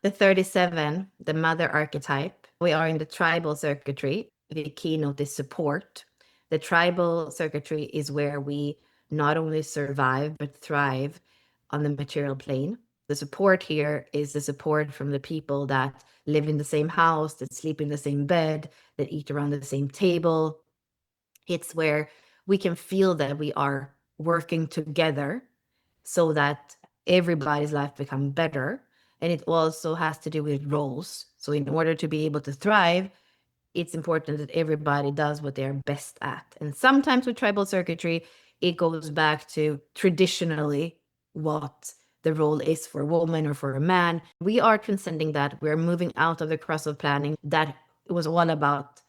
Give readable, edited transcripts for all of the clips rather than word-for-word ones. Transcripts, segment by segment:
The 37, the mother archetype, we are in the tribal circuitry. The keynote is support. The tribal circuitry is where we not only survive, but thrive on the material plane. The support here is the support from the people that live in the same house, that sleep in the same bed, that eat around the same table. It's where we can feel that we are working together so that everybody's life becomes better. And it also has to do with roles. So in order to be able to thrive, it's important that everybody does what they're best at. And sometimes with tribal circuitry, it goes back to traditionally what the role is for a woman or for a man. We are transcending that. We're moving out of the cross of planning. That was all about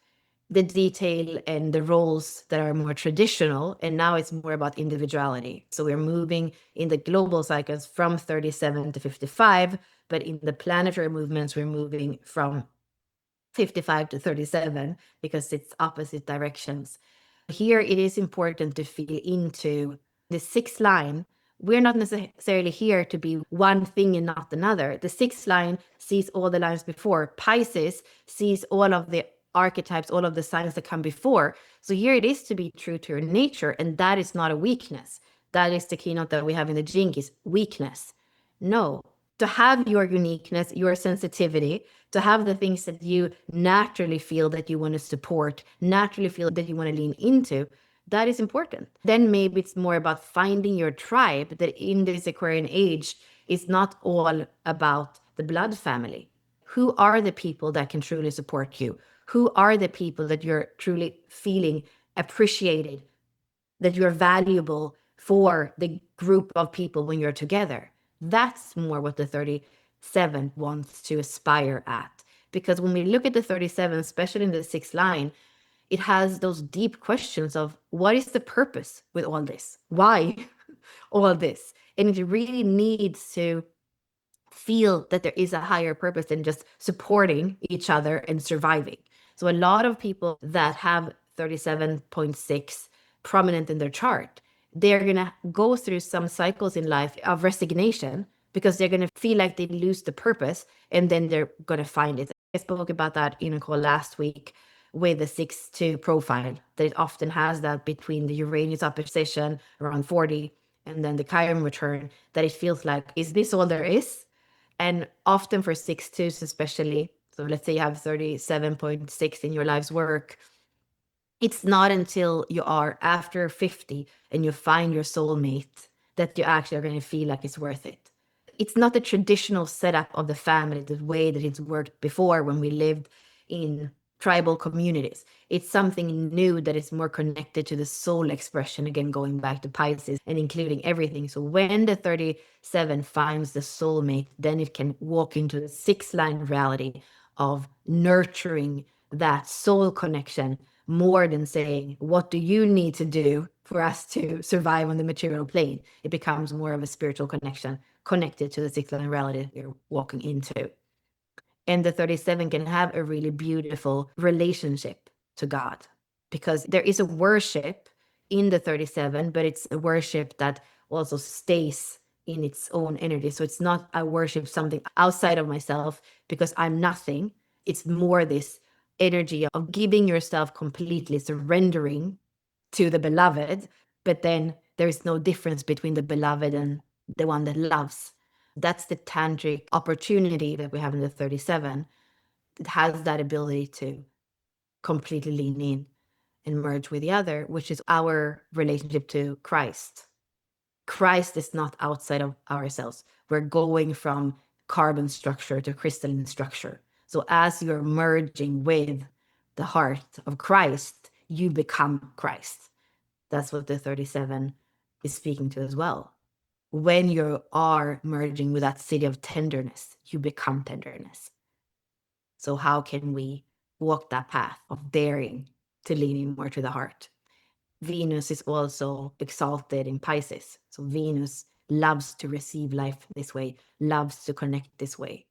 the detail and the roles that are more traditional, and now it's more about individuality. So we're moving in the global cycles from 37 to 55, but in the planetary movements, we're moving from 55 to 37 because it's opposite directions. Here, it is important to feel into the sixth line. We're not necessarily here to be one thing and not another. The sixth line sees all the lines before. Pisces sees all of the archetypes, all of the signs that come before. So here it is to be true to your nature, and that is not a weakness. That is the keynote that we have in the Jinkies, weakness. No, to have your uniqueness, your sensitivity, to have the things that you naturally feel that you want to support, naturally feel that you want to lean into, that is important. Then maybe it's more about finding your tribe, that in this Aquarian age is not all about the blood family. Who are the people that can truly support you? Who are the people that you're truly feeling appreciated, that you're valuable for the group of people when you're together? That's more what the 37 wants to aspire at. Because when we look at the 37, especially in the sixth line, it has those deep questions of what is the purpose with all this? Why all this? And it really needs to feel that there is a higher purpose than just supporting each other and surviving. So a lot of people that have 37.6 prominent in their chart, they're going to go through some cycles in life of resignation because they're going to feel like they lose the purpose, and then they're going to find it. I spoke about that in a call last week with the 6-2 profile, that it often has that between the Uranus opposition around 40 and then the Chiron return, that it feels like, is this all there is? And often for 6-2s especially, so let's say you have 37.6 in your life's work, it's not until you are after 50 and you find your soulmate that you actually are going to feel like it's worth it. It's not the traditional setup of the family, the way that it's worked before when we lived in tribal communities. It's something new that is more connected to the soul expression, again, going back to Pisces and including everything. So when the 37 finds the soulmate, then it can walk into the sixth line reality of nurturing that soul connection more than saying, what do you need to do for us to survive on the material plane? It becomes more of a spiritual connection connected to the sixth line reality you're walking into. And the 37 can have a really beautiful relationship to God, because there is a worship in the 37, but it's a worship that also stays in its own energy. So it's not a worship something outside of myself because I'm nothing. It's more this energy of giving yourself completely, surrendering to the beloved, but then there is no difference between the beloved and the one that loves. That's the tantric opportunity that we have in the 37. It has that ability to completely lean in and merge with the other, which is our relationship to Christ. Christ is not outside of ourselves. We're going from carbon structure to crystalline structure. So as you're merging with the heart of Christ, you become Christ. That's what the 37 is speaking to as well. When you are merging with that city of tenderness, you become tenderness. So how can we walk that path of daring to lean in more to the heart? Venus is also exalted in Pisces. So Venus loves to receive life this way, loves to connect this way.